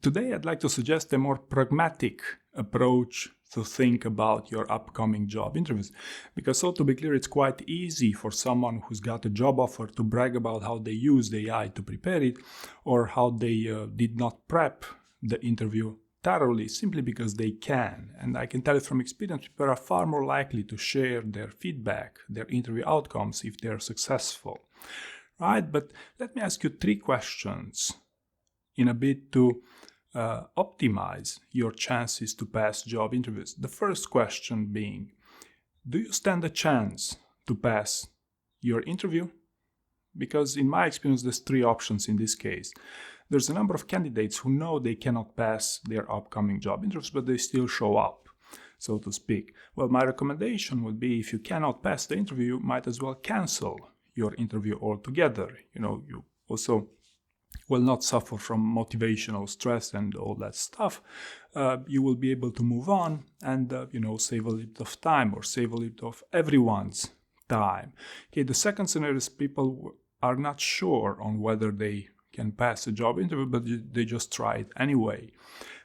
Today, I'd like to suggest a more pragmatic approach to think about your upcoming job interviews. Because, so to be clear, it's quite easy for someone who's got a job offer to brag about how they used AI to prepare it, or how they did not prep the interview thoroughly simply because they can. And I can tell you from experience, people are far more likely to share their feedback, their interview outcomes, if they're successful. Right? But let me ask you 3 questions in a bit to optimize your chances to pass job interviews. The first question being, do you stand a chance to pass your interview? Because in my experience, there's 3 options in this case. There's a number of candidates who know they cannot pass their upcoming job interviews, but they still show up, so to speak. Well, my recommendation would be, if you cannot pass the interview, you might as well cancel your interview altogether. You also will not suffer from motivational stress and all that stuff. You will be able to move on and, save a little of time, or save a little of everyone's time. Okay, the second scenario is people are not sure on whether they can pass a job interview, but they just try it anyway.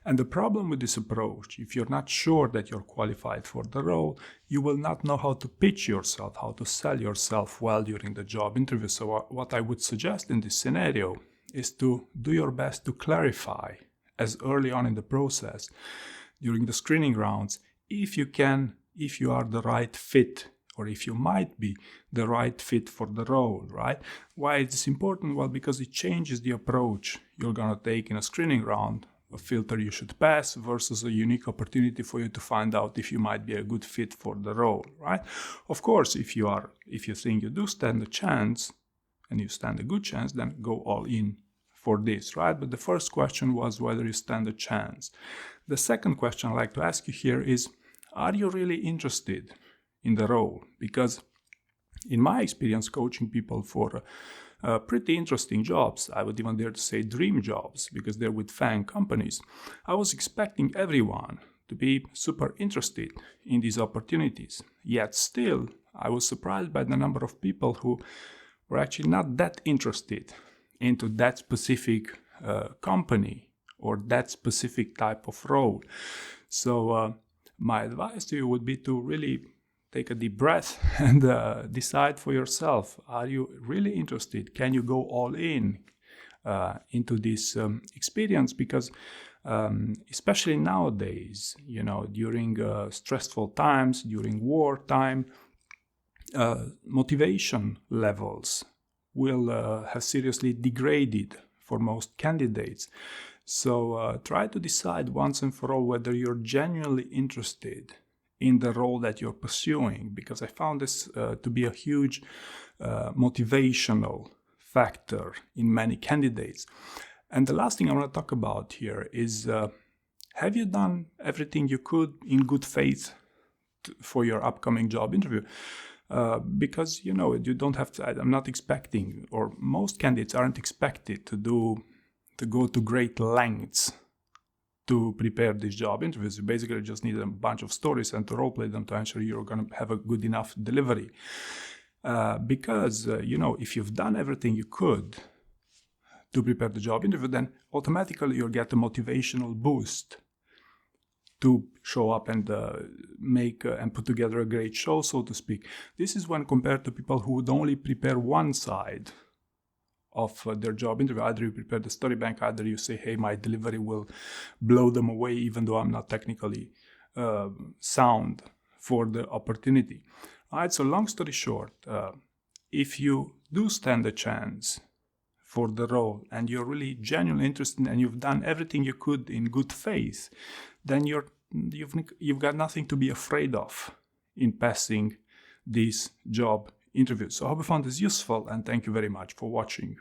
And the problem with this approach, if you're not sure that you're qualified for the role, you will not know how to pitch yourself, how to sell yourself well during the job interview. So what I would suggest in this scenario is to do your best to clarify as early on in the process, during the screening rounds, if you are the right fit, or if you might be the right fit for the role, right? Why it's important? Well, because it changes the approach you're gonna take in a screening round, a filter you should pass versus a unique opportunity for you to find out if you might be a good fit for the role, right? Of course, if you think you do stand a chance, and you stand a good chance, then go all in for this, right? But the first question was whether you stand a chance. The second question I'd like to ask you here is, are you really interested in the role? Because in my experience coaching people for pretty interesting jobs, I would even dare to say dream jobs, because they're with FANG companies, I was expecting everyone to be super interested in these opportunities. Yet still, I was surprised by the number of people who were actually not that interested into that specific company or that specific type of role. So my advice to you would be to really take a deep breath and decide for yourself, are you really interested? Can you go all in into this experience? Because especially nowadays, during stressful times, during wartime, motivation levels will have seriously degraded for most candidates. So try to decide once and for all whether you're genuinely interested in the role that you're pursuing, because I found this to be a huge motivational factor in many candidates. And the last thing I want to talk about here is, have you done everything you could in good faith for your upcoming job interview? Because, you don't have to, I'm not expecting, or most candidates aren't expected to go to great lengths to prepare these job interviews. You basically just need a bunch of stories and to role play them to ensure you're going to have a good enough delivery. Because, if you've done everything you could to prepare the job interview, then automatically you'll get a motivational boost to show up and make and put together a great show, so to speak. This is when compared to people who would only prepare one side of their job interview. Either you prepare the story bank, either you say, hey, my delivery will blow them away even though I'm not technically sound for the opportunity. All right, so long story short, if you do stand a chance for the role and you're really genuinely interested and you've done everything you could in good faith, then you've got nothing to be afraid of in passing these job interviews. So I hope you found this useful, and thank you very much for watching.